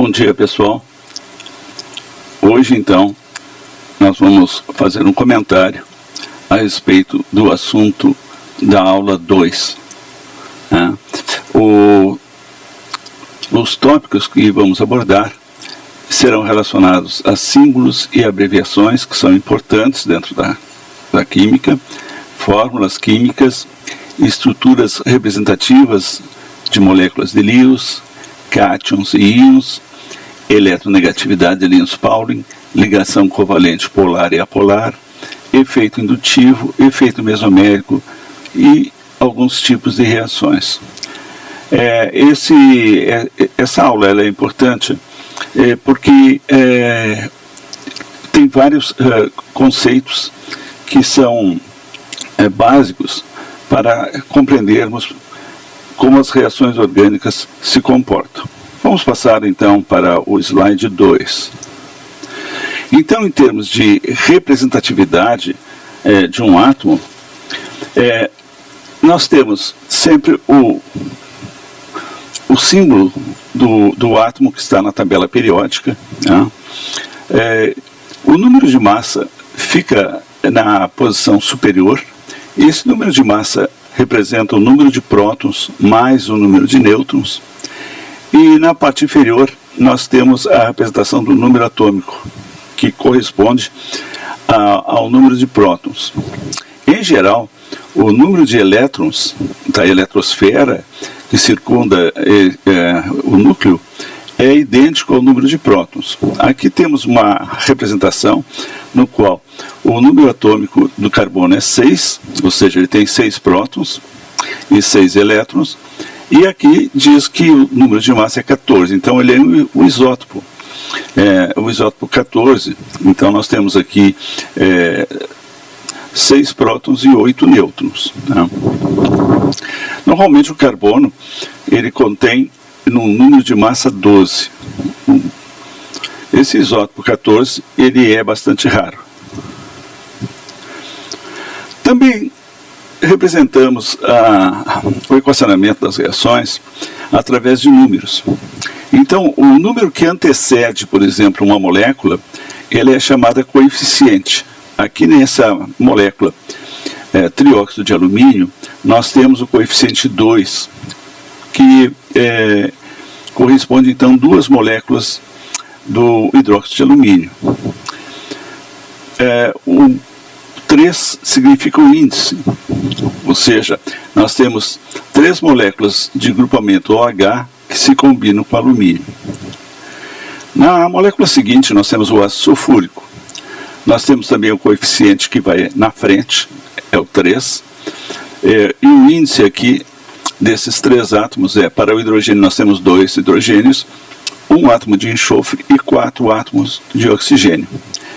Bom dia, pessoal. Hoje, então, nós vamos fazer um comentário a respeito do assunto da aula 2. Os tópicos que vamos abordar serão relacionados a símbolos e abreviações que são importantes dentro da química, fórmulas químicas, estruturas representativas de moléculas de Lewis, cátions e íons, eletronegatividade de Linus-Pauling, ligação covalente polar e apolar, efeito indutivo, efeito mesomérico e alguns tipos de reações. Essa aula ela é importante porque tem vários conceitos que são básicos para compreendermos como as reações orgânicas se comportam. Vamos passar então para o slide 2. Então, em termos de representatividade de um átomo, nós temos sempre o símbolo do átomo que está na tabela periódica. O número de massa fica na posição superior. Esse número de massa representa o número de prótons mais o número de nêutrons. E na parte inferior nós temos a representação do número atômico, que corresponde ao número de prótons. Em geral, o número de elétrons da eletrosfera que circunda o núcleo é idêntico ao número de prótons. Aqui temos uma representação no qual o número atômico do carbono é 6, ou seja, ele tem 6 prótons e 6 elétrons, e aqui diz que o número de massa é 14, então ele é o isótopo. O isótopo 14, então nós temos aqui 6 prótons e 8 nêutrons. Normalmente o carbono ele contém um número de massa 12. Esse isótopo 14 ele é bastante raro. Também representamos o equacionamento das reações através de números. Então, o número que antecede, por exemplo, uma molécula, ele é chamada coeficiente. Aqui nessa molécula trióxido de alumínio, nós temos o coeficiente 2, que corresponde então a 2 moléculas do hidróxido de alumínio. O 3 significa o índice, ou seja, nós temos 3 moléculas de grupamento OH que se combinam com alumínio. Na molécula seguinte nós temos o ácido sulfúrico. Nós temos também o coeficiente que vai na frente, é o 3, e o índice aqui desses 3 átomos para o hidrogênio nós temos 2 hidrogênios, 1 átomo de enxofre e 4 átomos de oxigênio,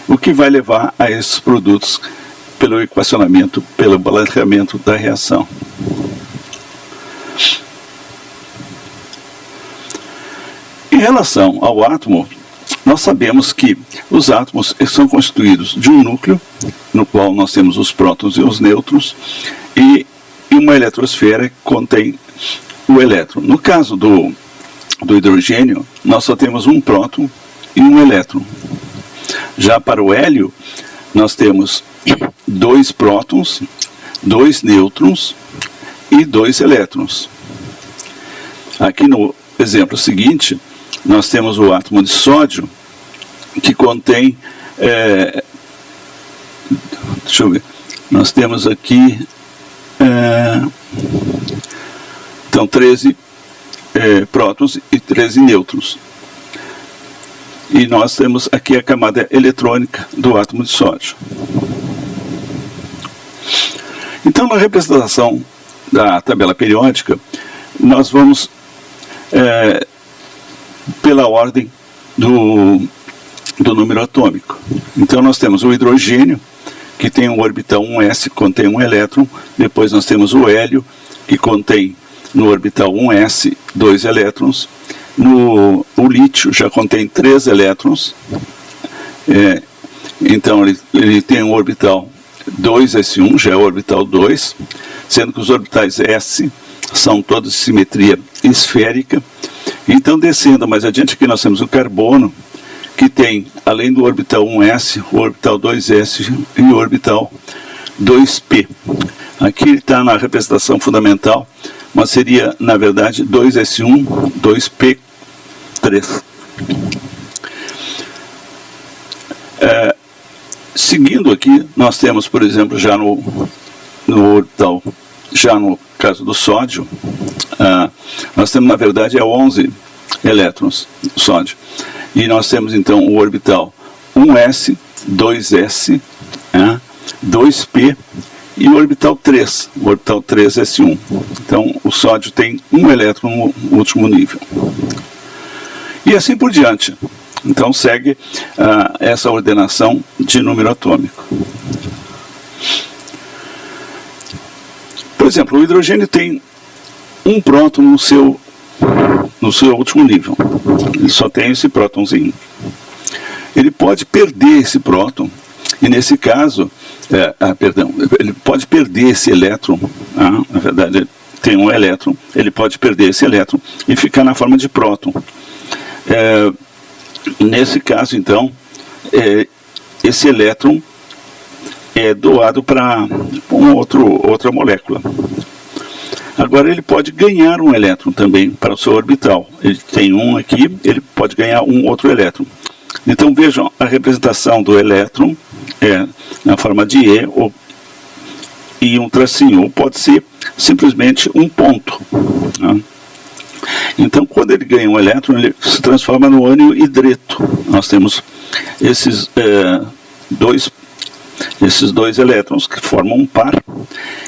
o que vai levar a esses produtos pelo equacionamento, pelo balanceamento da reação. Em relação ao átomo, nós sabemos que os átomos são constituídos de um núcleo, no qual nós temos os prótons e os nêutrons, e uma eletrosfera que contém o elétron. No caso do hidrogênio, nós só temos um próton e um elétron. Já para o hélio, nós temos 2 prótons, 2 nêutrons e 2 elétrons. Aqui no exemplo seguinte, nós temos o átomo de sódio, que contém, deixa eu ver, nós temos aqui, então 13 prótons e 13 nêutrons. E nós temos aqui a camada eletrônica do átomo de sódio. Então, na representação da tabela periódica, nós vamos pela ordem do número atômico. Então, nós temos o hidrogênio, que tem um orbital 1s, que contém um elétron. Depois nós temos o hélio, que contém no orbital 1s 2 elétrons. O lítio já contém 3 elétrons. Então, ele tem um orbital 2s1, já é o orbital 2, sendo que os orbitais s são todos de simetria esférica. Então, descendo mais adiante, aqui nós temos o carbono, que tem, além do orbital 1s, o orbital 2s e o orbital 2p. Aqui ele está na representação fundamental, mas seria, na verdade, 2s1, 2p3. Seguindo aqui, nós temos, por exemplo, já no orbital, já no caso do sódio, nós temos, na verdade, 11 elétrons sódio. E nós temos, então, o orbital 1s, 2s, 2p e o orbital 3, o orbital 3s1. Então, o sódio tem um elétron no último nível. E assim por diante. Então, segue essa ordenação de número atômico. Por exemplo, o hidrogênio tem um próton no seu último nível. Ele só tem esse prótonzinho. Ele pode perder esse próton, e nesse caso, ele pode perder esse elétron, na verdade, ele tem um elétron, ele pode perder esse elétron e ficar na forma de próton. Nesse caso, então, esse elétron é doado para outra molécula. Agora ele pode ganhar um elétron também para o seu orbital. Ele tem um aqui, ele pode ganhar um outro elétron. Então vejam, a representação do elétron é na forma de E e um tracinho, ou pode ser simplesmente um ponto. Então, quando ele ganha um elétron, ele se transforma no ânion hidreto. Nós temos esses dois elétrons que formam um par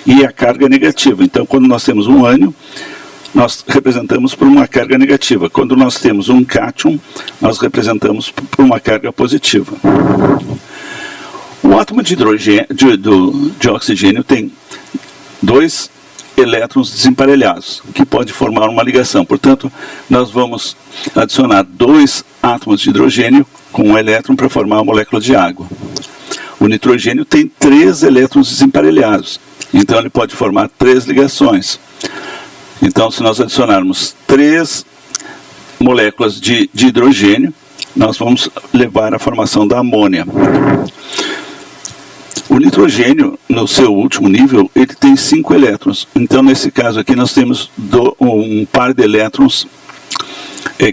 e a carga negativa. Então, quando nós temos um ânion, nós representamos por uma carga negativa. Quando nós temos um cátion, nós representamos por uma carga positiva. O átomo de hidrogênio, de oxigênio tem dois elétrons desemparelhados, que pode formar uma ligação. Portanto, nós vamos adicionar dois átomos de hidrogênio com um elétron para formar uma molécula de água. O nitrogênio tem 3 elétrons desemparelhados, então ele pode formar 3 ligações. Então, se nós adicionarmos 3 moléculas de hidrogênio, nós vamos levar à formação da amônia. O nitrogênio, no seu último nível, ele tem 5 elétrons. Então, nesse caso aqui, nós temos um par de elétrons,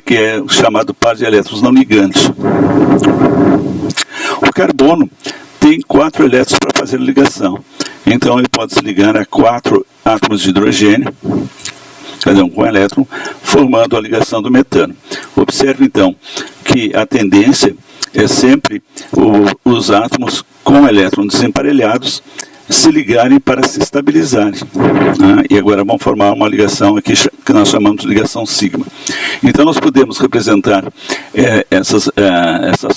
que é chamado par de elétrons não ligantes. O carbono tem 4 elétrons para fazer a ligação. Então, ele pode se ligar a 4 átomos de hidrogênio, cada um com um elétron, formando a ligação do metano. Observe, então, que a tendência é sempre os átomos com elétrons desemparelhados se ligarem para se estabilizarem. E agora vamos formar uma ligação aqui que nós chamamos de ligação sigma. Então nós podemos representar essas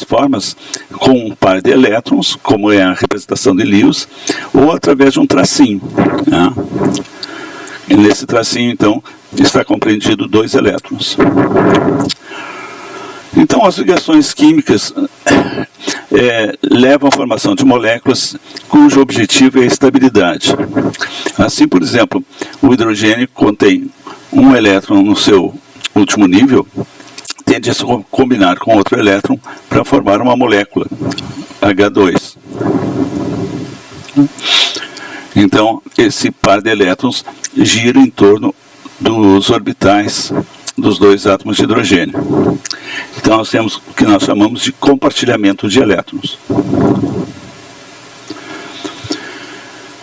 formas com um par de elétrons, como é a representação de Lewis, ou através de um tracinho. E nesse tracinho, então, está compreendido 2 elétrons. Então, as ligações químicas levam à formação de moléculas cujo objetivo é a estabilidade. Assim, por exemplo, o hidrogênio contém um elétron no seu último nível, tende a se combinar com outro elétron para formar uma molécula, H2. Então, esse par de elétrons gira em torno dos orbitais dos 2 átomos de hidrogênio. Então, nós temos o que nós chamamos de compartilhamento de elétrons.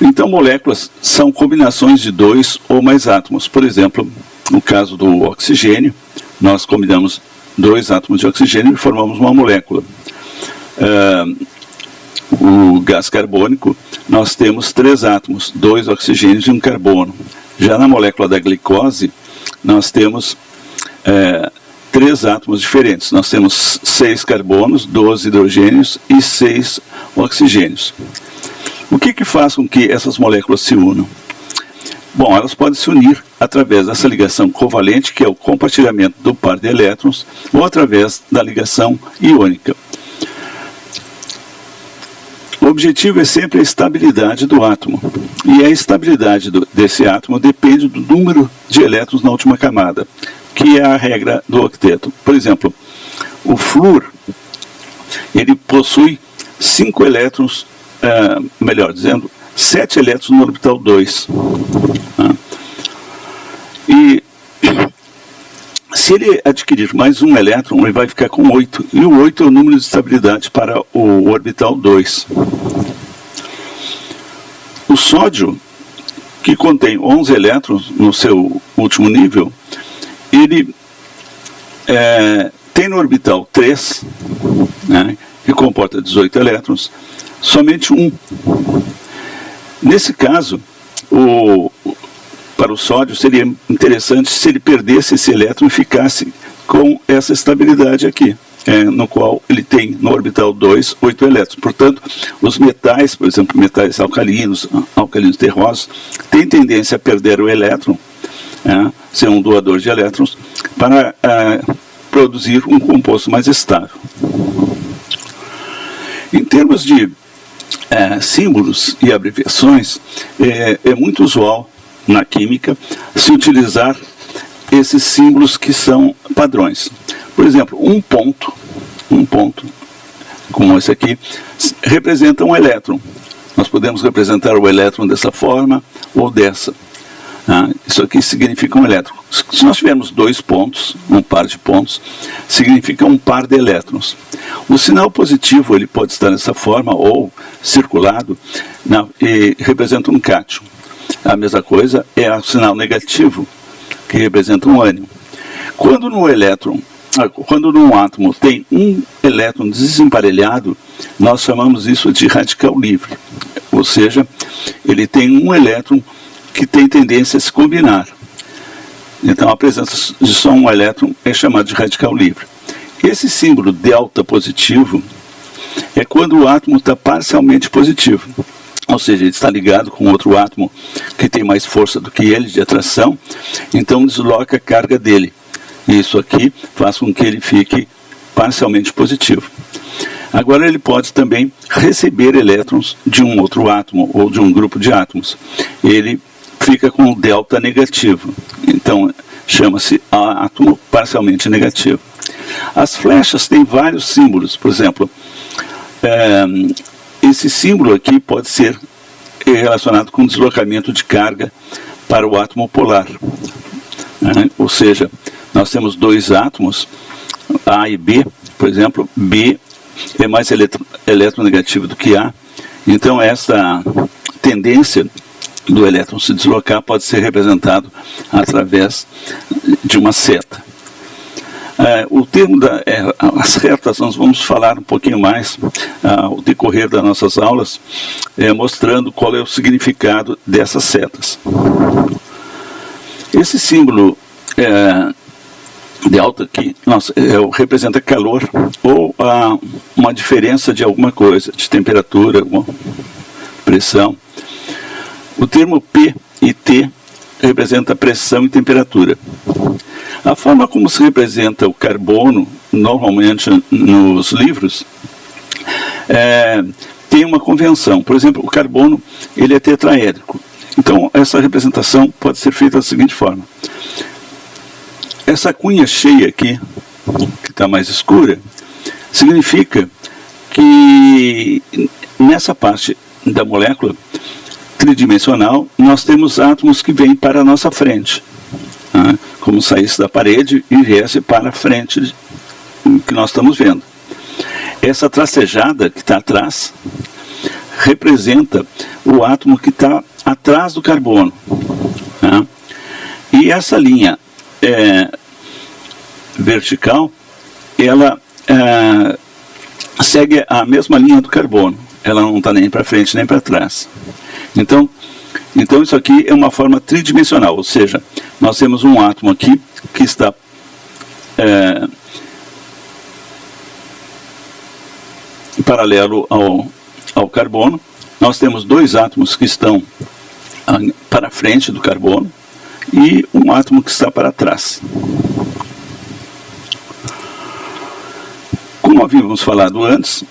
Então, moléculas são combinações de 2 ou mais átomos. Por exemplo, no caso do oxigênio, nós combinamos 2 átomos de oxigênio e formamos uma molécula. O gás carbônico, nós temos 3 átomos, 2 oxigênios e um carbono. Já na molécula da glicose, nós temos 3 átomos diferentes. Nós temos 6 carbonos, 12 hidrogênios e 6 oxigênios. O que faz com que essas moléculas se unam? Bom, elas podem se unir através dessa ligação covalente, que é o compartilhamento do par de elétrons, ou através da ligação iônica. O objetivo é sempre a estabilidade do átomo. E a estabilidade desse átomo depende do número de elétrons na última camada. que é a regra do octeto. Por exemplo, o flúor, ele possui 5 elétrons, melhor dizendo, 7 elétrons no orbital 2. E se ele adquirir mais um elétron, ele vai ficar com 8. E o 8 é o número de estabilidade para o orbital 2. O sódio, que contém 11 elétrons no seu último nível, ele tem no orbital 3, né, que comporta 18 elétrons, somente um. Nesse caso, para o sódio seria interessante se ele perdesse esse elétron e ficasse com essa estabilidade aqui, no qual ele tem no orbital 2, 8 elétrons. Portanto, os metais, por exemplo, metais alcalinos terrosos, têm tendência a perder o elétron, ser um doador de elétrons, para produzir um composto mais estável. Em termos de símbolos e abreviações, é muito usual na química se utilizar esses símbolos que são padrões. Por exemplo, um ponto, como esse aqui, representa um elétron. Nós podemos representar o elétron dessa forma ou dessa. Isso aqui significa um elétron. Se nós tivermos 2 pontos, um par de pontos, significa um par de elétrons. O sinal positivo ele pode estar dessa forma ou circulado e representa um cátion. A mesma coisa é o sinal negativo, que representa um ânion. Quando num átomo tem um elétron desemparelhado, nós chamamos isso de radical livre. Ou seja, ele tem um elétron que tem tendência a se combinar. Então, a presença de só um elétron é chamada de radical livre. Esse símbolo delta positivo é quando o átomo está parcialmente positivo. Ou seja, ele está ligado com outro átomo que tem mais força do que ele de atração, então desloca a carga dele. E isso aqui faz com que ele fique parcialmente positivo. Agora ele pode também receber elétrons de um outro átomo ou de um grupo de átomos. Ele fica com o delta negativo. Então chama-se átomo parcialmente negativo. As flechas têm vários símbolos. Por exemplo, esse símbolo aqui pode ser relacionado com deslocamento de carga para o átomo polar. Ou seja, nós temos 2 átomos, A e B, por exemplo, B é mais eletronegativo do que A, então essa tendência do elétron se deslocar pode ser representado através de uma seta. O termo as retas, nós vamos falar um pouquinho mais ao decorrer das nossas aulas, mostrando qual é o significado dessas setas. Esse símbolo delta aqui representa calor ou uma diferença de alguma coisa, de temperatura, alguma pressão. O termo P e T representa pressão e temperatura. A forma como se representa o carbono, normalmente nos livros, tem uma convenção. Por exemplo, o carbono ele é tetraédrico. Então, essa representação pode ser feita da seguinte forma. Essa cunha cheia aqui, que está mais escura, significa que nessa parte da molécula tridimensional, nós temos átomos que vêm para a nossa frente. Como saísse da parede e viesse para a frente que nós estamos vendo. Essa tracejada que está atrás representa o átomo que está atrás do carbono. E essa linha vertical, ela segue a mesma linha do carbono. Ela não está nem para frente nem para trás. Então, isso aqui é uma forma tridimensional, ou seja, nós temos um átomo aqui que está paralelo ao carbono. Nós temos 2 átomos que estão para frente do carbono e um átomo que está para trás. Como havíamos falado antes,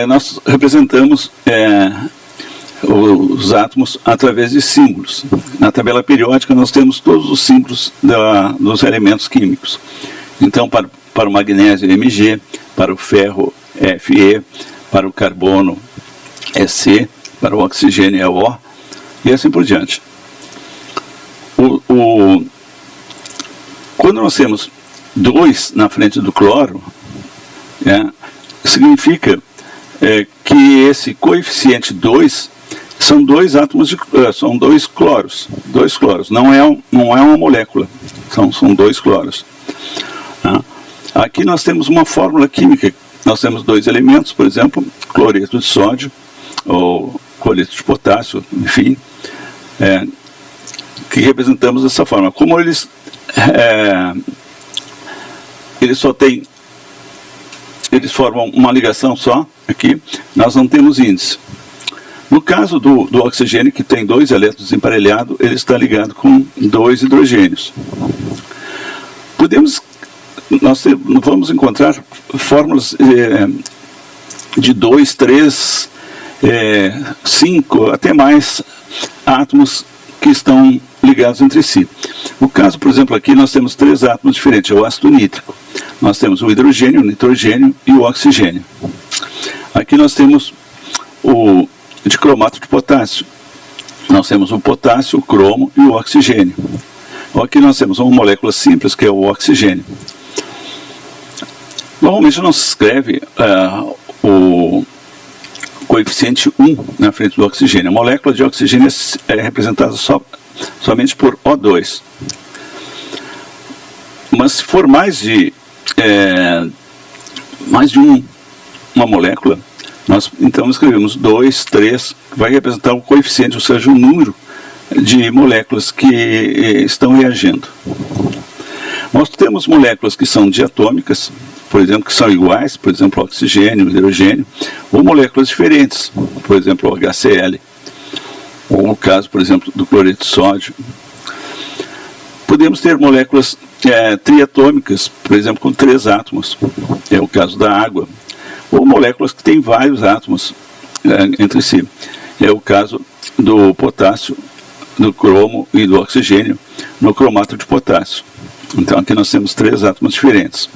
nós representamos os átomos através de símbolos. Na tabela periódica nós temos todos os símbolos dos elementos químicos. Então, para o magnésio Mg, para o ferro Fe, para o carbono C, para o oxigênio é O, e assim por diante. Quando nós temos 2 na frente do cloro, significa que esse coeficiente 2 são 2 átomos são 2 cloros. 2 cloros, não é uma molécula, são 2 cloros. Aqui nós temos uma fórmula química, nós temos 2 elementos, por exemplo, cloreto de sódio, ou cloreto de potássio, enfim, que representamos dessa forma. Como eles formam uma ligação só, aqui, nós não temos índice. No caso do oxigênio, que tem 2 elétrons emparelhados, ele está ligado com 2 hidrogênios. Nós vamos encontrar fórmulas de 2, 3, 5, até mais átomos que estão ligados entre si. No caso, por exemplo, aqui nós temos 3 átomos diferentes, é o ácido nítrico. Nós temos o hidrogênio, o nitrogênio e o oxigênio. Aqui nós temos o dicromato de potássio. Nós temos o potássio, o cromo e o oxigênio. Aqui nós temos uma molécula simples, que é o oxigênio. Normalmente não se escreve o coeficiente 1 na frente do oxigênio. A molécula de oxigênio é representada somente por O2. Mas se for mais de uma molécula, nós então escrevemos 2, 3, que vai representar o coeficiente, ou seja, o número de moléculas que estão reagindo. Nós temos moléculas que são diatômicas, por exemplo, que são iguais, por exemplo, oxigênio, hidrogênio, ou moléculas diferentes, por exemplo, o HCl, ou no caso, por exemplo, do cloreto de sódio. Podemos ter moléculas triatômicas, por exemplo, com 3 átomos, é o caso da água, ou moléculas que têm vários átomos entre si, é o caso do potássio, do cromo e do oxigênio no cromato de potássio. Então aqui nós temos 3 átomos diferentes.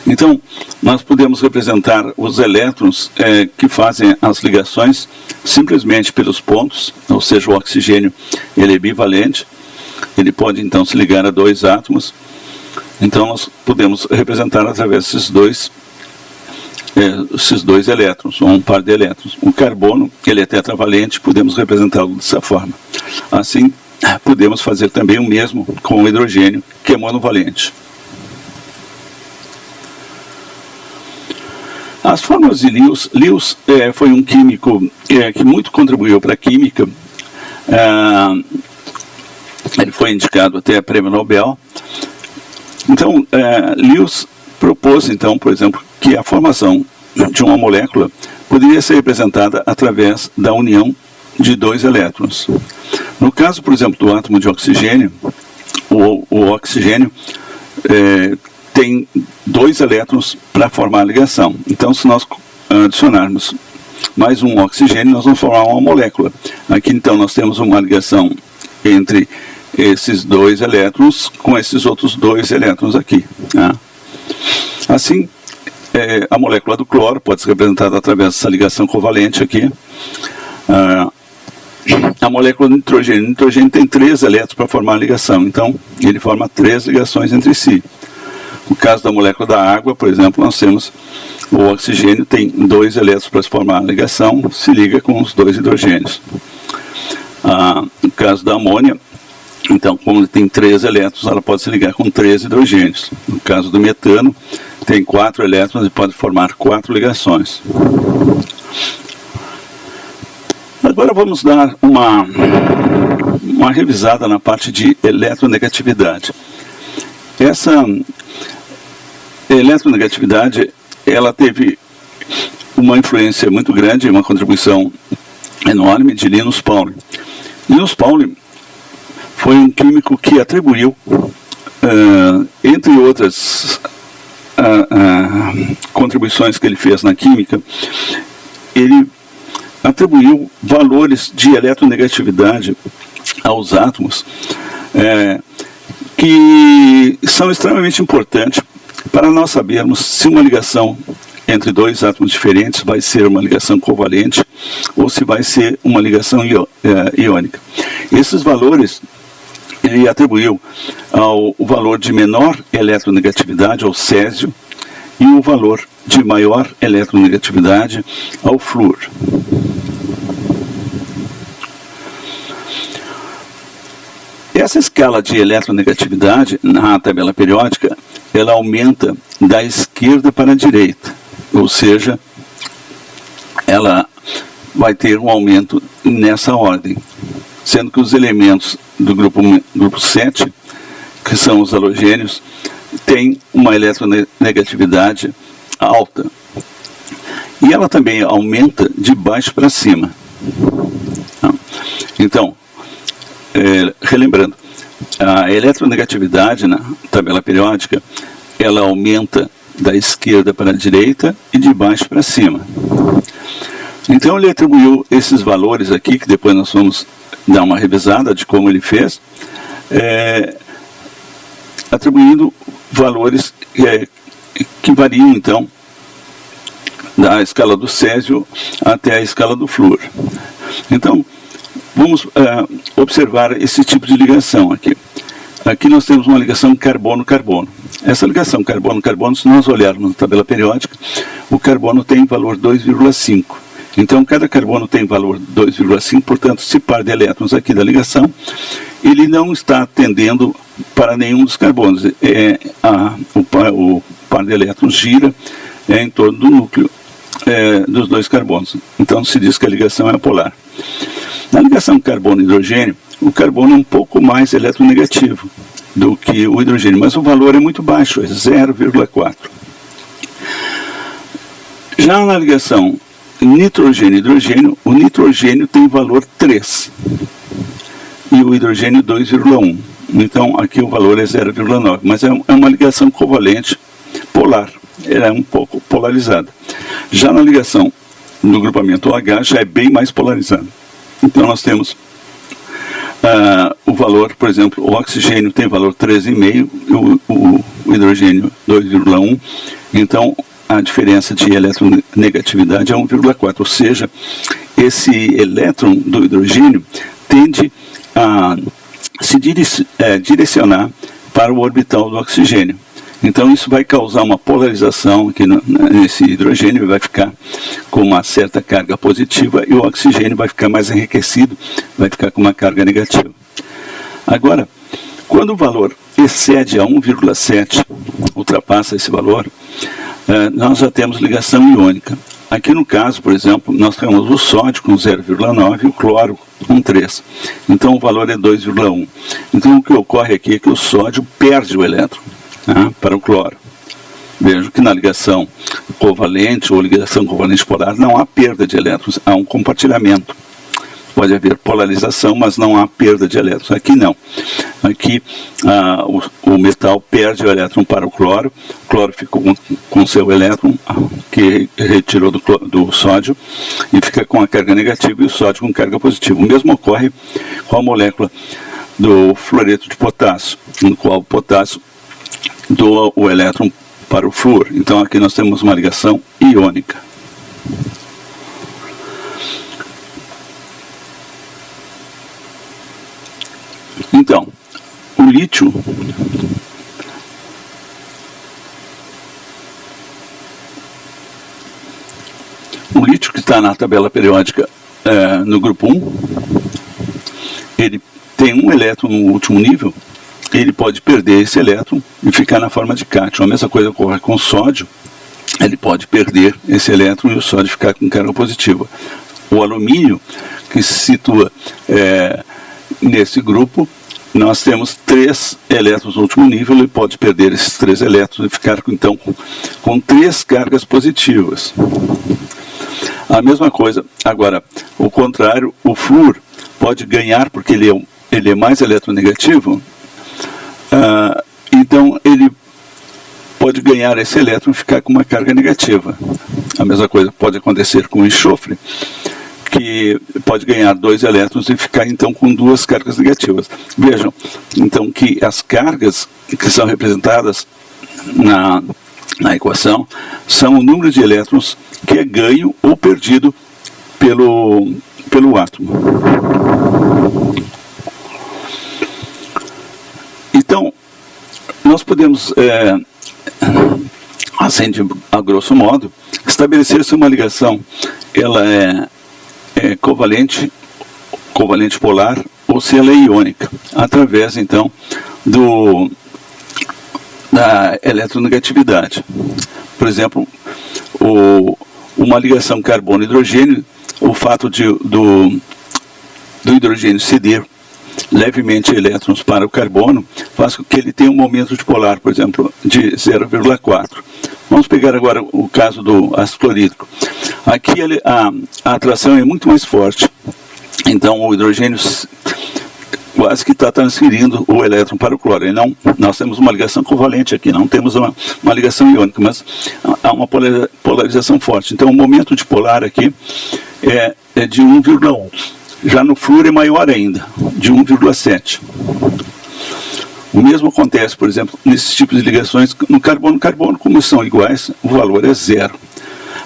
Então nós podemos representar os elétrons que fazem as ligações simplesmente pelos pontos, ou seja, o oxigênio ele é bivalente, ele pode então se ligar a 2 átomos, então nós podemos representar através desses dois elétrons, ou um par de elétrons. O carbono, ele é tetravalente, podemos representá-lo dessa forma. Assim, podemos fazer também o mesmo com o hidrogênio, que é monovalente. As fórmulas de Lewis. Lewis foi um químico que muito contribuiu para a química. Ele foi indicado até a prêmio Nobel. Então, Lewis propôs, então, por exemplo, que a formação de uma molécula poderia ser representada através da união de 2 elétrons. No caso, por exemplo, do átomo de oxigênio, o oxigênio tem 2 elétrons para formar a ligação. Então, se nós adicionarmos mais um oxigênio, nós vamos formar uma molécula. Aqui, então, nós temos uma ligação entre esses 2 elétrons com esses outros 2 elétrons aqui. Assim, a molécula do cloro pode ser representada através dessa ligação covalente aqui. A molécula do nitrogênio. O nitrogênio tem 3 elétrons para formar a ligação, então ele forma 3 ligações entre si. No caso da molécula da água, por exemplo, nós temos o oxigênio tem 2 elétrons para formar a ligação, se liga com os 2 hidrogênios. No caso da amônia, então, como tem 3 elétrons, ela pode se ligar com 3 hidrogênios. No caso do metano, tem 4 elétrons e pode formar 4 ligações. Agora vamos dar uma revisada na parte de eletronegatividade. Essa eletronegatividade, ela teve uma influência muito grande, uma contribuição enorme de Linus Pauling. Linus Pauling foi um químico que atribuiu, entre outras contribuições que ele fez na química, ele atribuiu valores de eletronegatividade aos átomos que são extremamente importantes para nós sabermos se uma ligação entre dois átomos diferentes vai ser uma ligação covalente ou se vai ser uma ligação iônica. Esses valores ele atribuiu ao valor de menor eletronegatividade ao césio e o valor de maior eletronegatividade ao flúor. Essa escala de eletronegatividade na tabela periódica, ela aumenta da esquerda para a direita, ou seja, ela vai ter um aumento nessa ordem, sendo que os elementos do grupo 7, que são os halogênios, têm uma eletronegatividade alta. E ela também aumenta de baixo para cima. Então, relembrando, a eletronegatividade na tabela periódica, ela aumenta da esquerda para a direita e de baixo para cima. Então ele atribuiu esses valores aqui, que depois nós vamos dar uma revisada de como ele fez, atribuindo valores que variam então da escala do césio até a escala do flúor. Então, vamos observar esse tipo de ligação aqui. Aqui nós temos uma ligação carbono-carbono. Essa ligação carbono-carbono, se nós olharmos na tabela periódica, o carbono tem valor 2,5. Então, cada carbono tem valor 2,5, portanto, se par de elétrons aqui da ligação, ele não está tendendo para nenhum dos carbonos. O par de elétrons gira em torno do núcleo dos dois carbonos. Então, se diz que a ligação é apolar. Na ligação carbono-hidrogênio, o carbono é um pouco mais eletronegativo do que o hidrogênio, mas o valor é muito baixo, é 0,4. Já na ligação nitrogênio-hidrogênio, o nitrogênio tem valor 3 e o hidrogênio 2,1. Então aqui o valor é 0,9, mas é uma ligação covalente polar, ela é um pouco polarizada. Já na ligação do grupamento OH já é bem mais polarizada. Então nós temos o valor, por exemplo, o oxigênio tem valor 3,5 e o hidrogênio 2,1. Então a diferença de eletronegatividade é 1,4, ou seja, esse elétron do hidrogênio tende a se direcionar para o orbital do oxigênio. Então isso vai causar uma polarização aqui nesse hidrogênio, vai ficar com uma certa carga positiva e o oxigênio vai ficar mais enriquecido, vai ficar com uma carga negativa. Agora, quando o valor excede a 1,7, ultrapassa esse valor, nós já temos ligação iônica. Aqui no caso, por exemplo, nós temos o sódio com 0,9 e o cloro com 3. Então o valor é 2,1. Então o que ocorre aqui é que o sódio perde o elétron para o cloro. Vejo que na ligação covalente ou ligação covalente polar não há perda de elétrons, há um compartilhamento. Pode haver polarização, mas não há perda de elétrons. Aqui não. Aqui o metal perde o elétron para o cloro ficou com seu elétron, que retirou do sódio, e fica com a carga negativa e o sódio com carga positiva. O mesmo ocorre com a molécula do fluoreto de potássio, no qual o potássio doa o elétron para o flúor. Então aqui nós temos uma ligação iônica. Então, o lítio que está na tabela periódica no grupo 1, ele tem um elétron no último nível, ele pode perder esse elétron e ficar na forma de cátion. A mesma coisa ocorre com o sódio, ele pode perder esse elétron e o sódio ficar com carga positiva. O alumínio, que se situa nesse grupo, nós temos 3 elétrons no último nível, ele pode perder esses 3 elétrons e ficar então com 3 cargas positivas. A mesma coisa, agora, o contrário, o flúor pode ganhar, porque ele é mais eletronegativo, então ele pode ganhar esse elétron e ficar com uma carga negativa. A mesma coisa pode acontecer com o enxofre, que que pode ganhar 2 elétrons e ficar então com 2 cargas negativas. Vejam, então, que as cargas que são representadas na equação são o número de elétrons que é ganho ou perdido pelo átomo. Então, nós podemos, assim, a grosso modo, estabelecer se uma ligação ela é covalente polar ou se ela é iônica, através então da eletronegatividade. Por exemplo, uma ligação carbono-hidrogênio, o fato do hidrogênio ceder levemente elétrons para o carbono faz com que ele tenha um momento dipolar, por exemplo, de 0,4. Vamos pegar agora o caso do ácido clorídrico. Aqui a atração é muito mais forte, então o hidrogênio quase que está transferindo o elétron para o cloro. E não, nós temos uma ligação covalente aqui, não temos uma ligação iônica, mas há uma polarização forte. Então o momento dipolar aqui é de 1,1. Já no flúor é maior ainda, de 1,7. O mesmo acontece, por exemplo, nesses tipos de ligações no carbono-carbono, como são iguais, o valor é 0.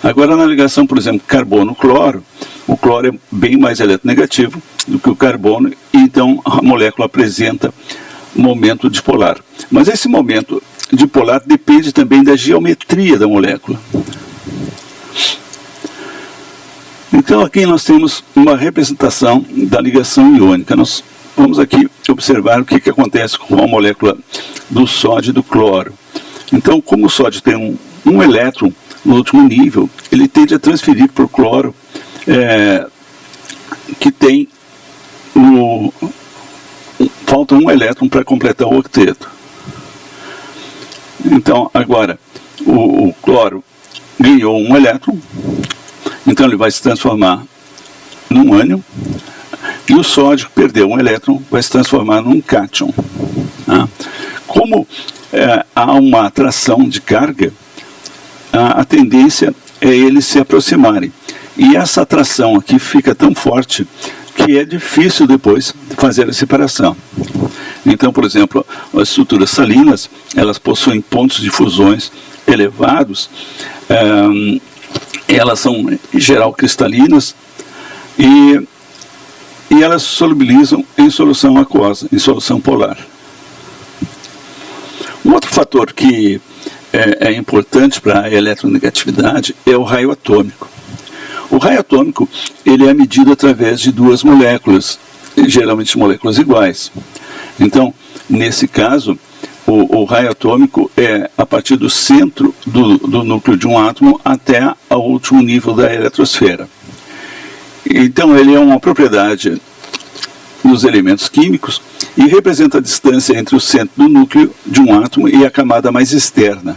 Agora na ligação, por exemplo, carbono-cloro, o cloro é bem mais eletronegativo do que o carbono, e então a molécula apresenta momento dipolar. Mas esse momento dipolar depende também da geometria da molécula. Então aqui nós temos uma representação da ligação iônica. Nós vamos aqui observar o que acontece com a molécula do sódio e do cloro. Então, como o sódio tem um elétron no último nível, ele tende a transferir para o cloro que tem falta um elétron para completar o octeto. Então, agora, o cloro ganhou um elétron, então ele vai se transformar num ânion, e o sódio que perdeu um elétron vai se transformar num cátion. Tá? Como há uma atração de carga, a tendência é eles se aproximarem. E essa atração aqui fica tão forte que é difícil depois fazer a separação. Então, por exemplo, as estruturas salinas, elas possuem pontos de fusões elevados, elas são em geral cristalinas e elas se solubilizam em solução aquosa, em solução polar. Um outro fator que é importante para a eletronegatividade é o raio atômico. O raio atômico ele é medido através de 2 moléculas, geralmente moléculas iguais. Então, nesse caso, o raio atômico é a partir do centro do núcleo de um átomo até o último nível da eletrosfera. Então, ele é uma propriedade dos elementos químicos e representa a distância entre o centro do núcleo de um átomo e a camada mais externa,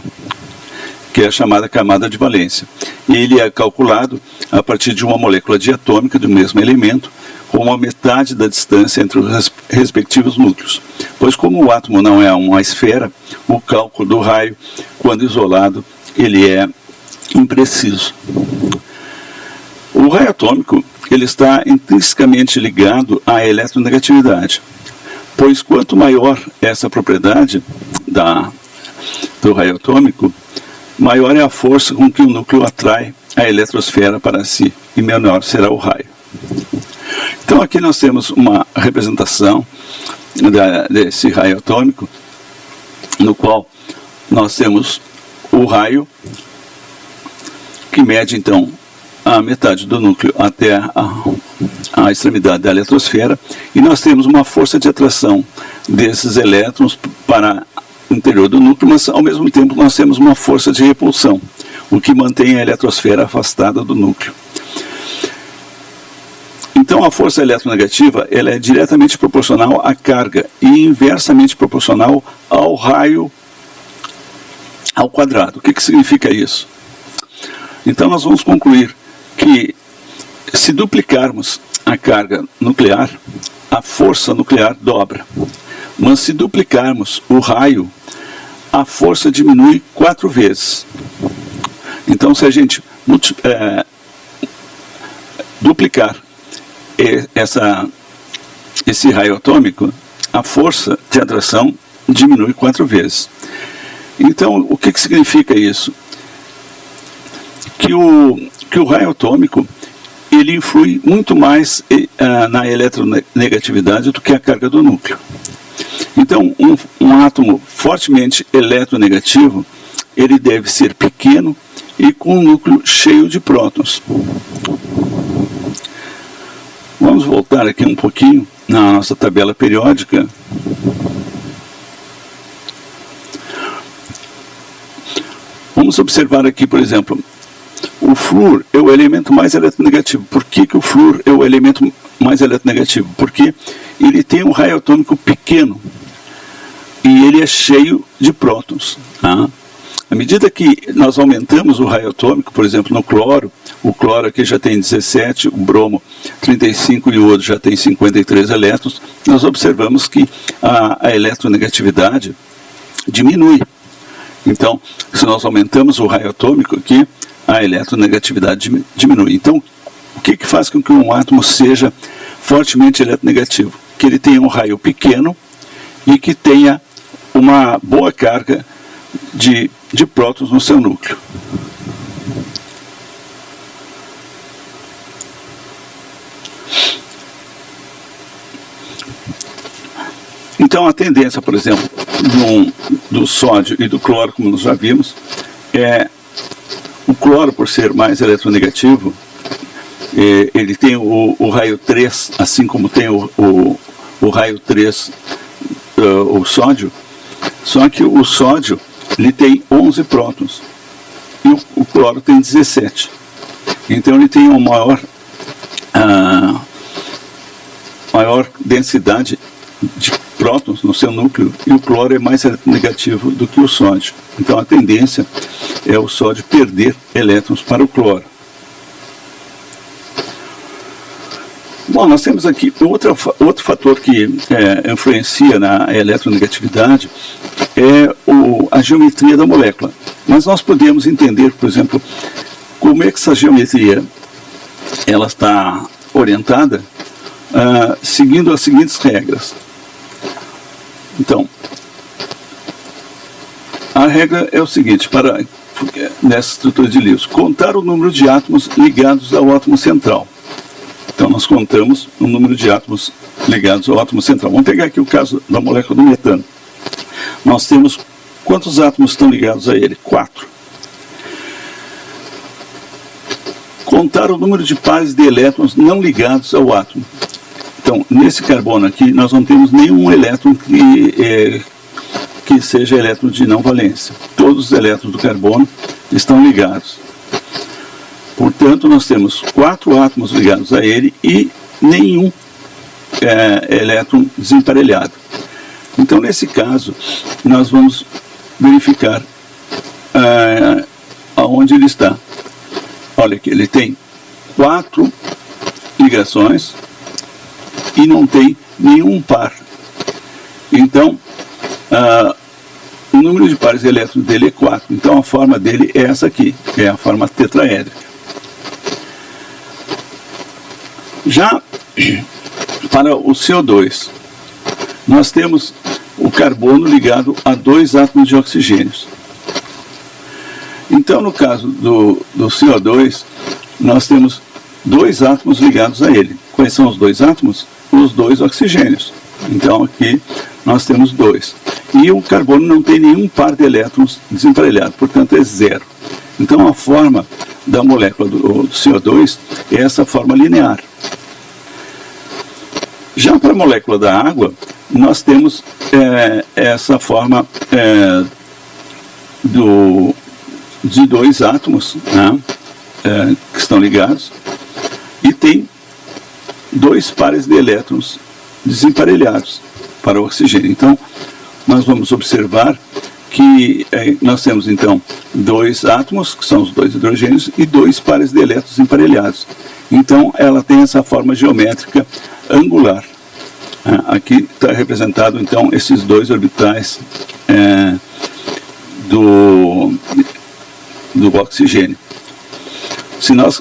que é a chamada camada de valência. Ele é calculado a partir de uma molécula diatômica do mesmo elemento, com uma metade da distância entre os respectivos núcleos. Pois como o átomo não é uma esfera, o cálculo do raio, quando isolado, ele é impreciso. O raio atômico ele está intrinsecamente ligado à eletronegatividade, pois quanto maior essa propriedade do raio atômico, maior é a força com que o núcleo atrai a eletrosfera para si, e menor será o raio. Então aqui nós temos uma representação desse raio atômico, no qual nós temos o raio, que mede então a metade do núcleo até a extremidade da eletrosfera, e nós temos uma força de atração desses elétrons para o interior do núcleo, mas ao mesmo tempo nós temos uma força de repulsão, o que mantém a eletrosfera afastada do núcleo. Então a força eletronegativa ela é diretamente proporcional à carga e inversamente proporcional ao raio ao quadrado. O que significa isso? Então nós vamos concluir que se duplicarmos a carga nuclear, a força nuclear dobra. Mas se duplicarmos o raio, a força diminui 4 vezes. Então se a gente duplicar esse raio atômico, a força de atração diminui 4 vezes. Então, o que significa isso? Que o raio atômico ele influi muito mais na eletronegatividade do que a carga do núcleo. Então, um átomo fortemente eletronegativo, ele deve ser pequeno e com um núcleo cheio de prótons. Vamos voltar aqui um pouquinho na nossa tabela periódica. Vamos observar aqui, por exemplo, o flúor é o elemento mais eletronegativo. Por que o flúor é o elemento mais eletronegativo? Porque ele tem um raio atômico pequeno e ele é cheio de prótons. Tá? À medida que nós aumentamos o raio atômico, por exemplo, no cloro, o cloro aqui já tem 17, o bromo 35 e o iodo já tem 53 elétrons, nós observamos que a eletronegatividade diminui. Então, se nós aumentamos o raio atômico aqui, a eletronegatividade diminui. Então, o que faz com que um átomo seja fortemente eletronegativo? Que ele tenha um raio pequeno e que tenha uma boa carga de prótons no seu núcleo. Então, a tendência, por exemplo, do sódio e do cloro, como nós já vimos, é o cloro, por ser mais eletronegativo, ele tem o raio 3, assim como tem o raio 3, o sódio, só que o sódio ele tem 11 prótons e o cloro tem 17. Então ele tem uma maior densidade de prótons no seu núcleo e o cloro é mais negativo do que o sódio. Então a tendência é o sódio perder elétrons para o cloro. Bom, nós temos aqui outro fator que influencia na eletronegatividade é a geometria da molécula. Mas nós podemos entender, por exemplo, como é que essa geometria ela está orientada seguindo as seguintes regras. Então, a regra é o seguinte, nessa estrutura de Lewis, contar o número de átomos ligados ao átomo central. Então, nós contamos o número de átomos ligados ao átomo central. Vamos pegar aqui o caso da molécula do metano. Nós temos quantos átomos estão ligados a ele? 4. Contar o número de pares de elétrons não ligados ao átomo. Então, nesse carbono aqui, nós não temos nenhum elétron que seja elétron de não valência. Todos os elétrons do carbono estão ligados. Portanto, nós temos 4 átomos ligados a ele e nenhum elétron desemparelhado. Então, nesse caso, nós vamos verificar aonde ele está. Olha aqui, ele tem 4 ligações e não tem nenhum par. Então, o número de pares de elétrons dele é 4. Então, a forma dele é essa aqui, é a forma tetraédrica. Já para o CO2, nós temos o carbono ligado a 2 átomos de oxigênios. Então, no caso do CO2, nós temos 2 átomos ligados a ele. Quais são os 2 átomos? Os 2 oxigênios. Então, aqui nós temos 2. E o carbono não tem nenhum par de elétrons desemparelhado, portanto é 0. Então, a forma da molécula do CO2 é essa forma linear. Já para a molécula da água, nós temos essa forma de 2 átomos, né, que estão ligados e tem 2 pares de elétrons desemparelhados para o oxigênio. Então, nós vamos observar que nós temos, então, 2 átomos, que são os 2 hidrogênios, e 2 pares de elétrons emparelhados. Então, ela tem essa forma geométrica angular. Aqui está representado, então, esses 2 orbitais do oxigênio. se nós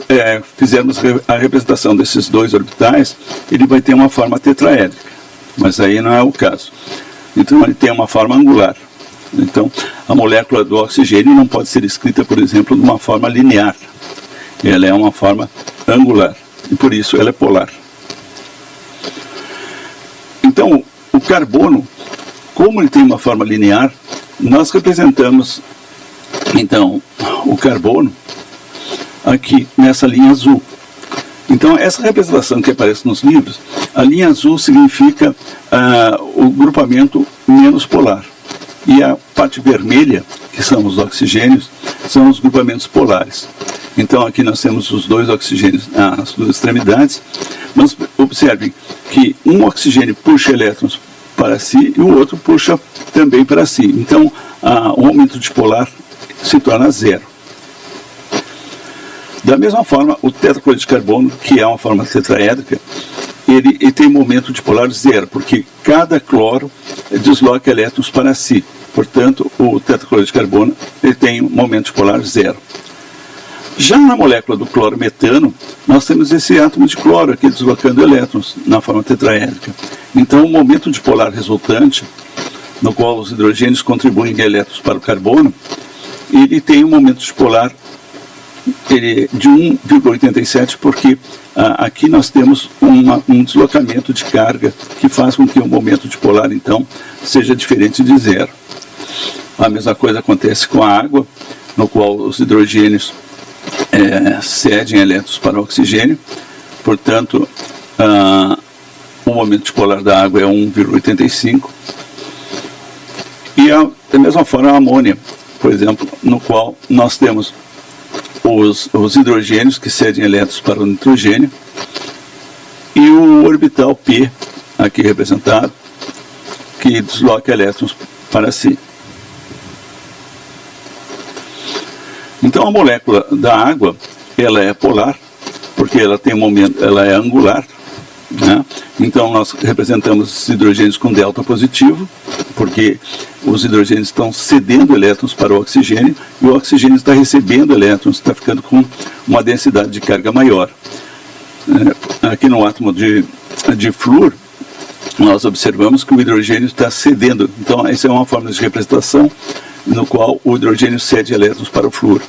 fizermos a representação desses dois orbitais, ele vai ter uma forma tetraédrica, mas aí não é o caso. Então ele tem uma forma angular. Então a molécula do oxigênio não pode ser escrita, por exemplo, de uma forma linear. Ela é uma forma angular e por isso ela é polar. Então o carbono, como ele tem uma forma linear, nós representamos então o carbono aqui nessa linha azul. Então essa representação que aparece nos livros, a linha azul significa o grupamento menos polar. E a parte vermelha, que são os oxigênios, são os grupamentos polares. Então aqui nós temos os dois oxigênios nas duas extremidades, mas observem que um oxigênio puxa elétrons para si e o outro puxa também para si. Então o aumento dipolar se torna zero. Da mesma forma, o tetracloreto de carbono, que é uma forma tetraédrica, ele tem momento dipolar zero, porque cada cloro desloca elétrons para si. Portanto, o tetracloreto de carbono ele tem um momento dipolar zero. Já na molécula do clorometano, nós temos esse átomo de cloro aqui deslocando elétrons na forma tetraédrica. Então, o momento dipolar resultante, no qual os hidrogênios contribuem elétrons para o carbono, ele tem um momento dipolar de 1,87, porque aqui nós temos um deslocamento de carga que faz com que o momento dipolar, então, seja diferente de zero. A mesma coisa acontece com a água, no qual os hidrogênios cedem elétrons para o oxigênio, portanto, o momento dipolar da água é 1,85. E da mesma forma a amônia, por exemplo, no qual nós temos os hidrogênios que cedem elétrons para o nitrogênio e o orbital P, aqui representado, que desloca elétrons para si. Então a molécula da água, ela é polar, porque ela tem ela é angular, né? Então nós representamos os hidrogênios com delta positivo, porque os hidrogênios estão cedendo elétrons para o oxigênio e o oxigênio está recebendo elétrons, está ficando com uma densidade de carga maior. Aqui no átomo de flúor, nós observamos que o hidrogênio está cedendo. Então essa é uma forma de representação no qual o hidrogênio cede elétrons para o flúor.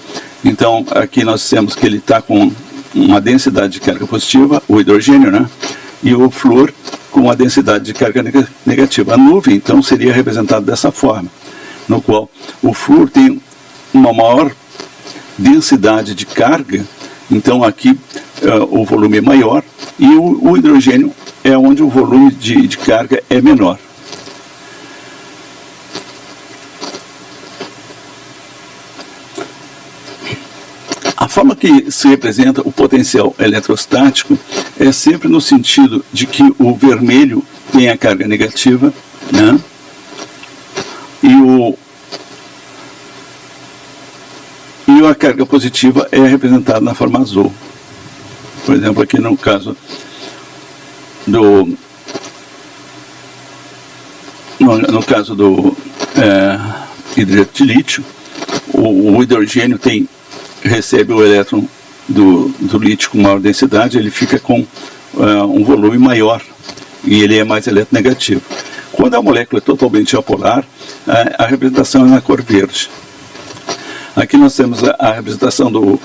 Então aqui nós temos que ele está com uma densidade de carga positiva, o hidrogênio, né? E o flúor com uma densidade de carga negativa. A nuvem, então, seria representada dessa forma, no qual o flúor tem uma maior densidade de carga, então aqui o volume é maior, e o hidrogênio é onde o volume de carga é menor. A forma que se representa o potencial eletrostático é sempre no sentido de que o vermelho tem a carga negativa, né? E a carga positiva é representada na forma azul. Por exemplo, aqui no caso do hidreto de lítio, o hidrogênio recebe o elétron do lítio com maior densidade, ele fica com um volume maior e ele é mais eletronegativo. Quando a molécula é totalmente apolar, a representação é na cor verde. Aqui nós temos a representação do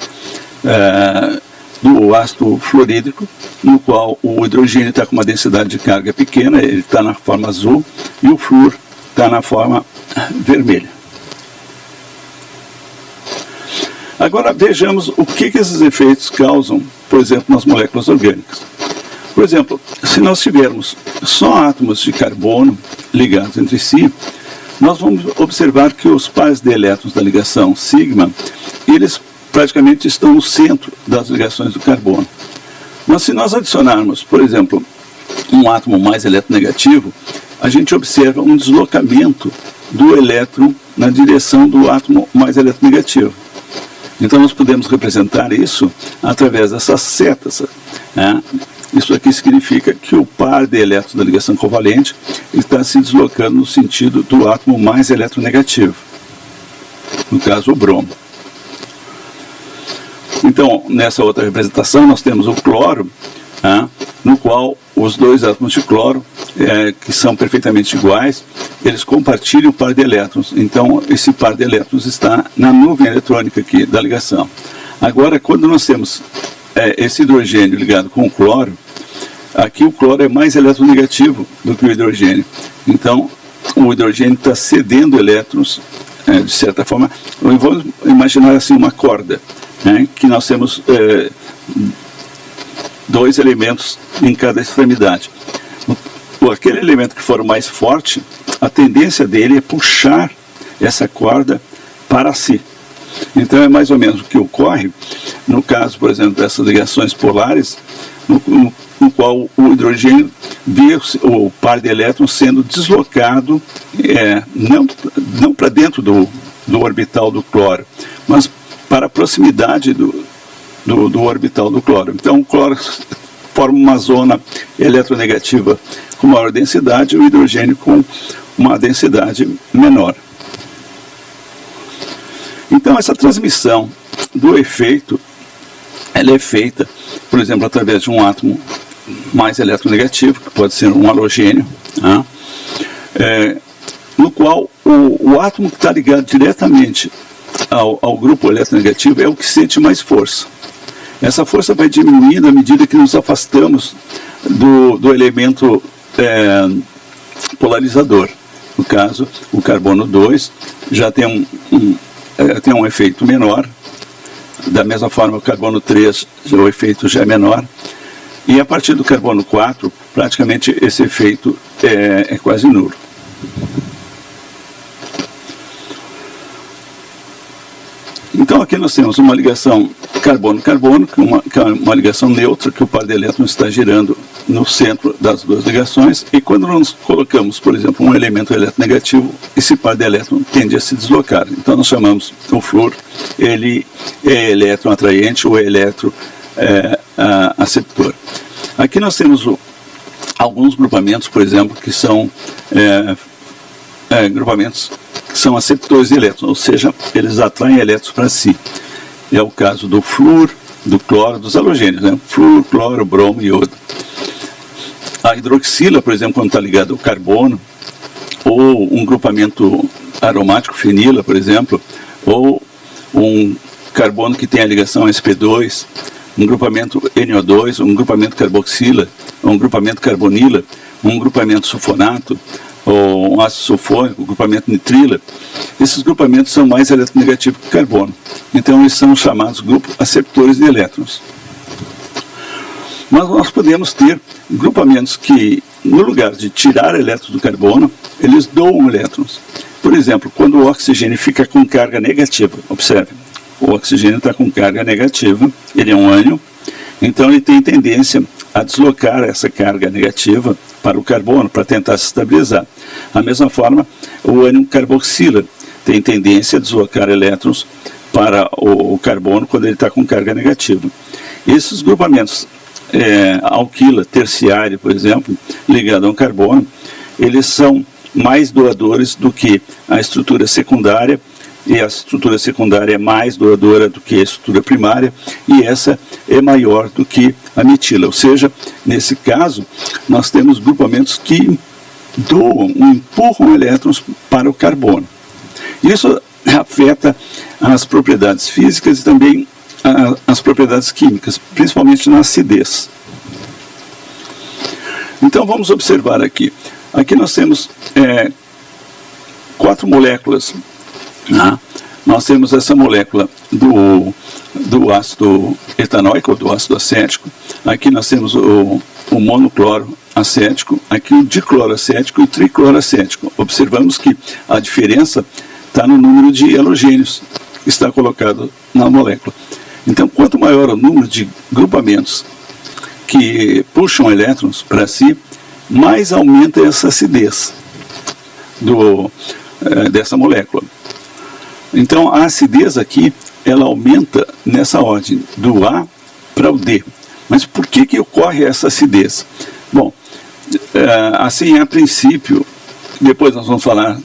ácido fluorídrico, no qual o hidrogênio está com uma densidade de carga pequena, ele está na forma azul, e o flúor está na forma vermelha. Agora vejamos o que esses efeitos causam, por exemplo, nas moléculas orgânicas. Por exemplo, se nós tivermos só átomos de carbono ligados entre si, nós vamos observar que os pares de elétrons da ligação sigma, eles praticamente estão no centro das ligações do carbono. Mas se nós adicionarmos, por exemplo, um átomo mais eletronegativo, a gente observa um deslocamento do elétron na direção do átomo mais eletronegativo. Então nós podemos representar isso através dessas setas, né? Isso aqui significa que o par de elétrons da ligação covalente está se deslocando no sentido do átomo mais eletronegativo, no caso o bromo. Então, nessa outra representação, nós temos o cloro, no qual os dois átomos de cloro, que são perfeitamente iguais, eles compartilham o par de elétrons. Então, esse par de elétrons está na nuvem eletrônica aqui da ligação. Agora, quando nós temos esse hidrogênio ligado com o cloro, aqui o cloro é mais eletronegativo do que o hidrogênio. Então, o hidrogênio está cedendo elétrons, de certa forma. Vamos imaginar assim uma corda, que nós temos dois elementos em cada extremidade. Aquele elemento que for o mais forte, a tendência dele é puxar essa corda para si. Então é mais ou menos o que ocorre no caso, por exemplo, dessas ligações polares, no qual o hidrogênio vê o par de elétrons sendo deslocado, não para dentro do orbital do cloro, mas para a proximidade do orbital do cloro. Então o cloro forma uma zona eletronegativa com maior densidade e o hidrogênio com uma densidade menor. Então essa transmissão do efeito, ela é feita, por exemplo, através de um átomo mais eletronegativo, que pode ser um halogênio, no qual o átomo que está ligado diretamente ao grupo eletronegativo é o que sente mais força. Essa força vai diminuindo à medida que nos afastamos do elemento polarizador. No caso, o carbono 2 já tem um efeito menor. Da mesma forma, o carbono 3, o efeito já é menor. E a partir do carbono 4, praticamente esse efeito é quase nulo. Então aqui nós temos uma ligação carbono-carbono, que é uma ligação neutra, que o par de elétrons está girando no centro das duas ligações, e quando nós colocamos, por exemplo, um elemento eletronegativo, esse par de elétrons tende a se deslocar. Então nós chamamos o flúor, ele é elétron-atraente ou eletro-aceptor. Aqui nós temos alguns grupamentos, por exemplo, que são grupamentos que são aceptores de elétrons, ou seja, eles atraem elétrons para si. É o caso do flúor, do cloro, dos halogênios, flúor, cloro, bromo e iodo. A hidroxila, por exemplo, quando está ligado ao carbono, ou um grupamento aromático, fenila, por exemplo, ou um carbono que tem a ligação sp2, um grupamento NO2, um grupamento carboxila, um grupamento carbonila, um grupamento sulfonato, ou um ácido sulfônico, um grupamento nitrila. Esses grupamentos são mais eletronegativos que o carbono. Então eles são chamados grupos aceptores de elétrons. Mas nós podemos ter grupamentos que, no lugar de tirar elétrons do carbono, eles doam elétrons. Por exemplo, quando o oxigênio fica com carga negativa, observe, o oxigênio está com carga negativa, ele é um ânion, então ele tem tendência a deslocar essa carga negativa para o carbono, para tentar se estabilizar. Da mesma forma, o ânion carboxila tem tendência a deslocar elétrons para o carbono quando ele está com carga negativa. Esses grupamentos alquila, terciário, por exemplo, ligado a um carbono, eles são mais doadores do que a estrutura secundária, e a estrutura secundária é mais doadora do que a estrutura primária, e essa é maior do que a metila. Ou seja, nesse caso, nós temos grupamentos que doam, empurram elétrons para o carbono. Isso afeta as propriedades físicas e também as propriedades químicas, principalmente na acidez. Então vamos observar aqui. Aqui nós temos 4 moléculas. Nós temos essa molécula do ácido etanóico, ou do ácido acético. Aqui nós temos o monocloro acético, aqui o dicloroacético e o tricloroacético. Observamos que a diferença está no número de halogênios que está colocado na molécula. Então, quanto maior o número de grupamentos que puxam elétrons para si, mais aumenta essa acidez dessa molécula. Então, a acidez aqui, ela aumenta nessa ordem, do A para o D. Mas por que ocorre essa acidez? Bom, assim, a princípio, depois nós vamos falar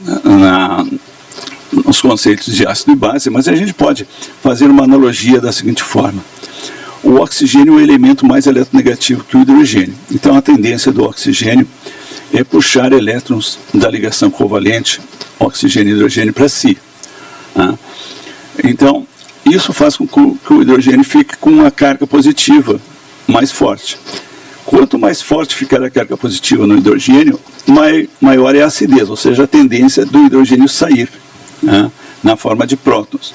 os conceitos de ácido e base, mas a gente pode fazer uma analogia da seguinte forma. O oxigênio é o elemento mais eletronegativo que o hidrogênio. Então a tendência do oxigênio é puxar elétrons da ligação covalente oxigênio e hidrogênio para si. Então, isso faz com que o hidrogênio fique com uma carga positiva mais forte. Quanto mais forte ficar a carga positiva no hidrogênio, maior é a acidez, ou seja, a tendência do hidrogênio sair na forma de prótons.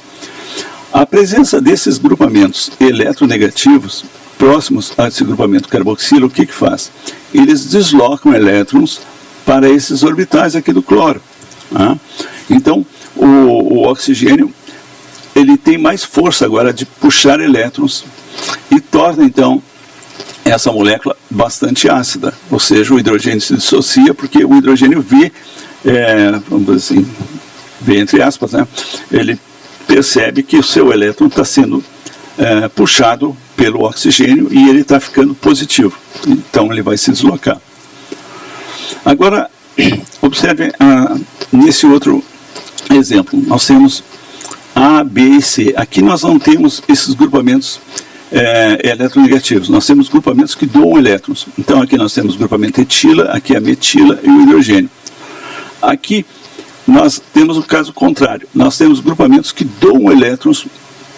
A presença desses grupamentos eletronegativos próximos a esse grupamento carboxilo, o que faz? Eles deslocam elétrons para esses orbitais aqui do cloro. Então, o oxigênio ele tem mais força agora de puxar elétrons e torna, então, essa molécula bastante ácida. Ou seja, o hidrogênio se dissocia porque o hidrogênio vê, vamos dizer assim, vê entre aspas, ele percebe que o seu elétron está sendo puxado pelo oxigênio e ele está ficando positivo. Então ele vai se deslocar. Agora, observe nesse outro exemplo, nós temos A, B e C. Aqui nós não temos esses grupamentos eletronegativos, nós temos grupamentos que doam elétrons. Então aqui nós temos o grupamento etila, aqui a metila e o hidrogênio. Aqui nós temos o caso contrário, nós temos grupamentos que doam elétrons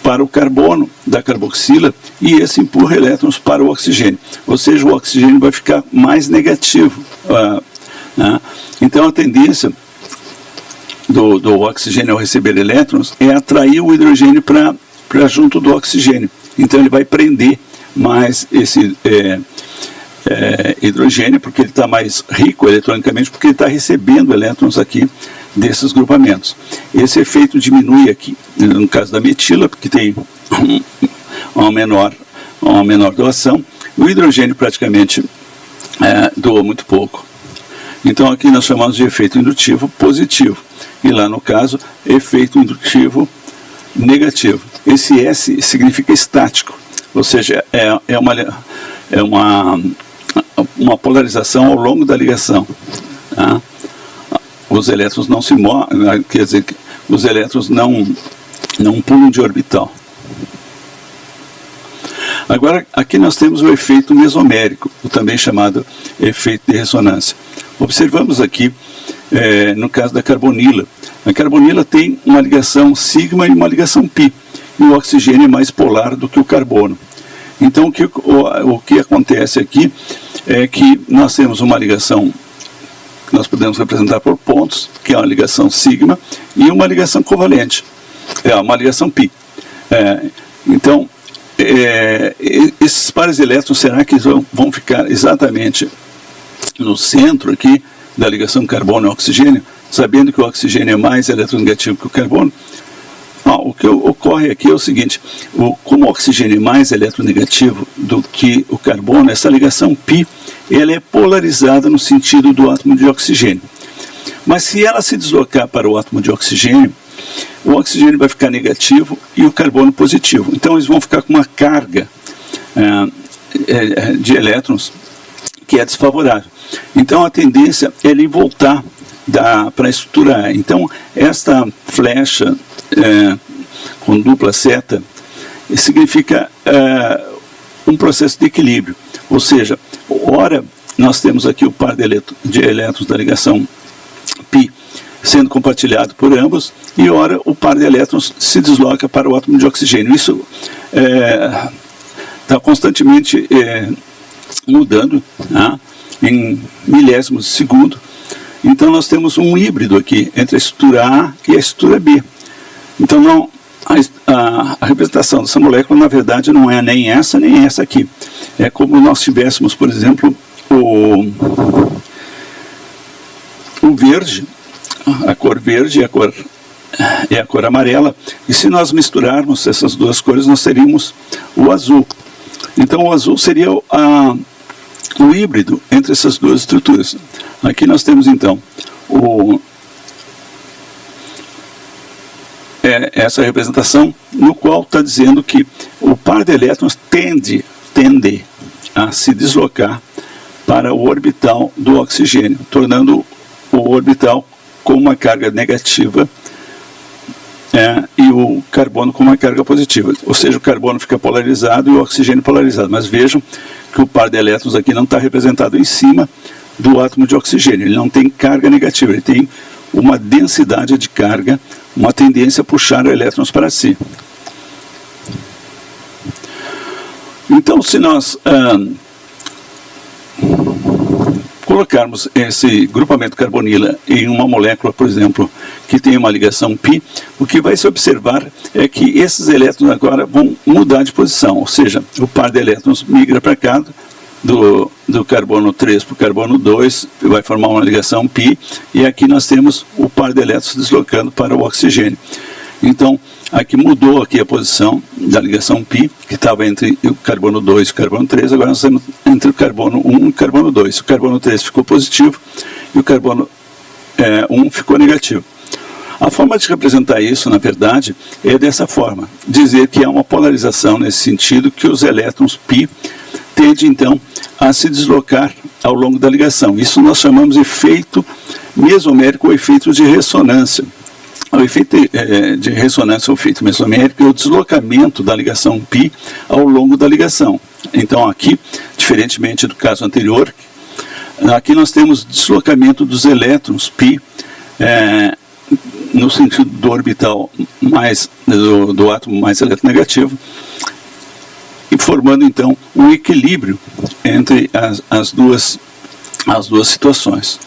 para o carbono da carboxila e esse empurra elétrons para o oxigênio, ou seja, o oxigênio vai ficar mais negativo. Então a tendência do oxigênio ao receber elétrons é atrair o hidrogênio para junto do oxigênio, então ele vai prender mais esse hidrogênio, porque ele está mais rico eletronicamente, porque ele está recebendo elétrons aqui desses grupamentos. Esse efeito diminui aqui, no caso da metila, porque tem uma menor doação. O hidrogênio praticamente doa muito pouco. Então aqui nós chamamos de efeito indutivo positivo. E lá no caso, efeito indutivo negativo. Esse S significa estático, ou seja, é uma polarização ao longo da ligação. Os elétrons não se movem, quer dizer, os elétrons não pulam de orbital. Agora, aqui nós temos o efeito mesomérico, também chamado efeito de ressonância. Observamos aqui, no caso da carbonila. A carbonila tem uma ligação sigma e uma ligação pi, e o oxigênio é mais polar do que o carbono. Então, o que acontece aqui é que nós temos uma ligação, nós podemos representar por pontos, que é uma ligação sigma, e uma ligação covalente, uma ligação pi. Então, esses pares de elétrons, será que vão ficar exatamente no centro aqui da ligação carbono e oxigênio, sabendo que o oxigênio é mais eletronegativo que o carbono? O que ocorre aqui é o seguinte, como o oxigênio é mais eletronegativo do que o carbono, essa ligação π, ela é polarizada no sentido do átomo de oxigênio. Mas se ela se deslocar para o átomo de oxigênio, o oxigênio vai ficar negativo e o carbono positivo. Então eles vão ficar com uma carga de elétrons que é desfavorável. Então a tendência é ele voltar para a estrutura A. Então esta flecha com dupla seta significa um processo de equilíbrio, ou seja, ora nós temos aqui o par de elétrons da ligação π sendo compartilhado por ambos, e ora o par de elétrons se desloca para o átomo de oxigênio. Isso está constantemente mudando em milésimos de segundo. Então nós temos um híbrido aqui entre a estrutura A e a estrutura B. Então a representação dessa molécula, na verdade, não é nem essa aqui. É como nós tivéssemos, por exemplo, o verde, a cor verde e a cor amarela, e se nós misturarmos essas duas cores, nós teríamos o azul. Então o azul seria o híbrido entre essas duas estruturas. Aqui nós temos então essa representação, no qual está dizendo que o par de elétrons tende a se deslocar para o orbital do oxigênio, tornando o orbital com uma carga negativa e o carbono com uma carga positiva. Ou seja, o carbono fica polarizado e o oxigênio polarizado. Mas vejam que o par de elétrons aqui não está representado em cima do átomo de oxigênio. Ele não tem carga negativa, ele tem uma densidade de carga, uma tendência a puxar elétrons para si. Então, se nós colocarmos esse grupamento carbonila em uma molécula, por exemplo, que tem uma ligação π, o que vai se observar é que esses elétrons agora vão mudar de posição, ou seja, o par de elétrons migra para cá, do carbono 3 para o carbono 2, vai formar uma ligação π, e aqui nós temos o par de elétrons deslocando para o oxigênio. Então, aqui mudou aqui a posição da ligação π, que estava entre o carbono 2 e o carbono 3, agora nós temos entre o carbono 1 e o carbono 2. O carbono 3 ficou positivo e o carbono 1 ficou negativo. A forma de representar isso, na verdade, é dessa forma, dizer que há uma polarização nesse sentido, que os elétrons π tendem, então, a se deslocar ao longo da ligação. Isso nós chamamos de efeito mesomérico ou efeito de ressonância. O efeito de ressonância, o efeito mesomérico, é o deslocamento da ligação π ao longo da ligação. Então aqui, diferentemente do caso anterior, aqui nós temos deslocamento dos elétrons π no sentido do orbital do átomo mais eletronegativo, e formando então um equilíbrio entre as duas situações.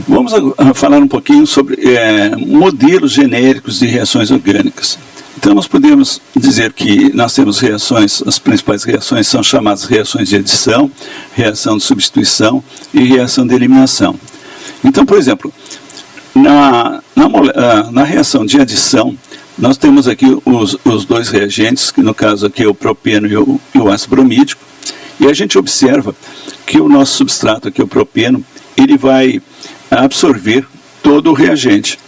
Vamos falar um pouquinho sobre modelos genéricos de reações orgânicas. Então nós podemos dizer que nós temos reações, as principais reações são chamadas reações de adição, reação de substituição e reação de eliminação. Então, por exemplo, na reação de adição, nós temos aqui os dois reagentes, que no caso aqui é o propeno e o ácido bromídico, e a gente observa que o nosso substrato aqui, o propeno, ele vai absorver todo o reagente.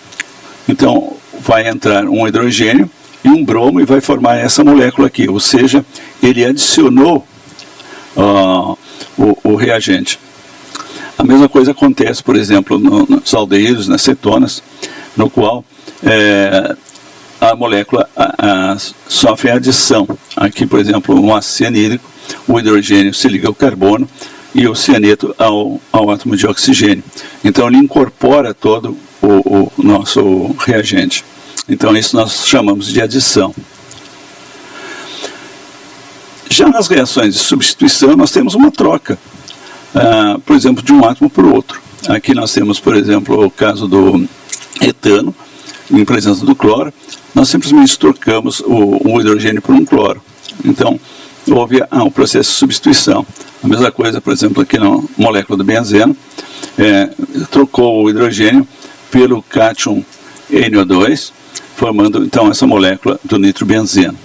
Então, vai entrar um hidrogênio e um bromo e vai formar essa molécula aqui, ou seja, ele adicionou o reagente. A mesma coisa acontece, por exemplo, nos aldeídos, nas cetonas, no qual a molécula sofre adição. Aqui, por exemplo, um ácido cianídrico, o hidrogênio se liga ao carbono e o cianeto ao átomo de oxigênio. Então ele incorpora todo o nosso reagente. Então isso nós chamamos de adição. Já nas reações de substituição nós temos uma troca, por exemplo, de um átomo para o outro. Aqui nós temos, por exemplo, o caso do etano, em presença do cloro, nós simplesmente trocamos o hidrogênio por um cloro. Então houve um processo de substituição. A mesma coisa, por exemplo, aqui na molécula do benzeno, trocou o hidrogênio pelo cátion NO2, formando então essa molécula do nitrobenzeno.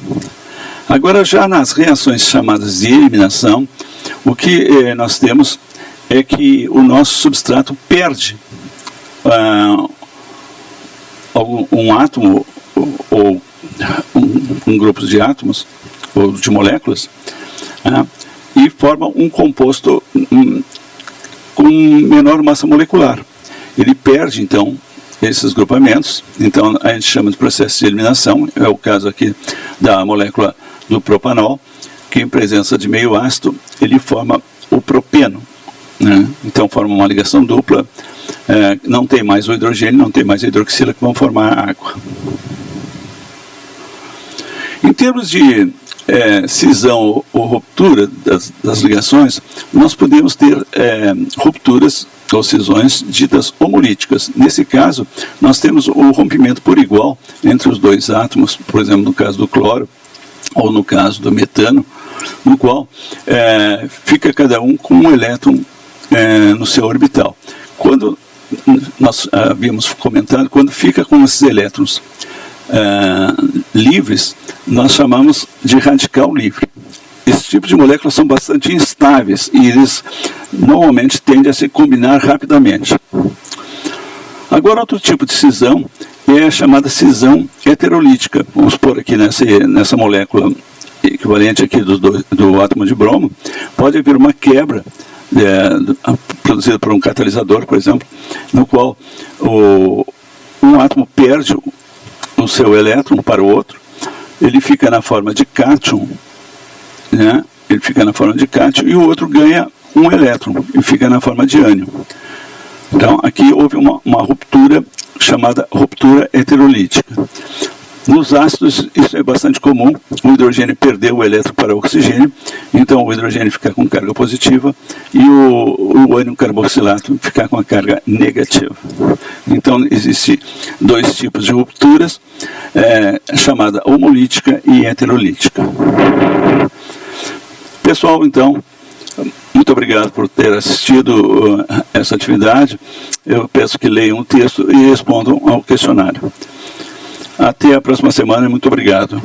Agora, já nas reações chamadas de eliminação, o que nós temos é que o nosso substrato perde um átomo ou um grupo de átomos ou de moléculas, e forma um composto com menor massa molecular. Ele perde, então, esses grupamentos, então a gente chama de processo de eliminação. É o caso aqui da molécula do propanol, que em presença de meio ácido, ele forma o propeno, né? Então forma uma ligação dupla, não tem mais o hidrogênio, não tem mais a hidroxila, que vão formar a água. Em termos de cisão ou ruptura das ligações, nós podemos ter rupturas ou cisões ditas homolíticas. Nesse caso, nós temos o rompimento por igual entre os dois átomos, por exemplo, no caso do cloro ou no caso do metano, no qual fica cada um com um elétron no seu orbital. Quando nós havíamos comentado, quando fica com esses elétrons livres, nós chamamos de radical livre. Esse tipo de moléculas são bastante instáveis e eles normalmente tendem a se combinar rapidamente. Agora, outro tipo de cisão é a chamada cisão heterolítica. Vamos supor aqui nessa molécula equivalente aqui do átomo de bromo, pode haver uma quebra produzida por um catalisador, por exemplo, no qual um átomo perde o seu elétron para o outro, ele fica na forma de cátion, né? Ele fica na forma de cátion, e o outro ganha um elétron e fica na forma de ânion. Então, aqui houve uma ruptura chamada ruptura heterolítica. Nos ácidos, isso é bastante comum. O hidrogênio perdeu o elétron para o oxigênio, então o hidrogênio fica com carga positiva e o ânion carboxilato fica com a carga negativa. Então, existem dois tipos de rupturas, chamada homolítica e heterolítica. Pessoal, então, muito obrigado por ter assistido essa atividade. Eu peço que leiam o texto e respondam ao questionário. Até a próxima semana e muito obrigado.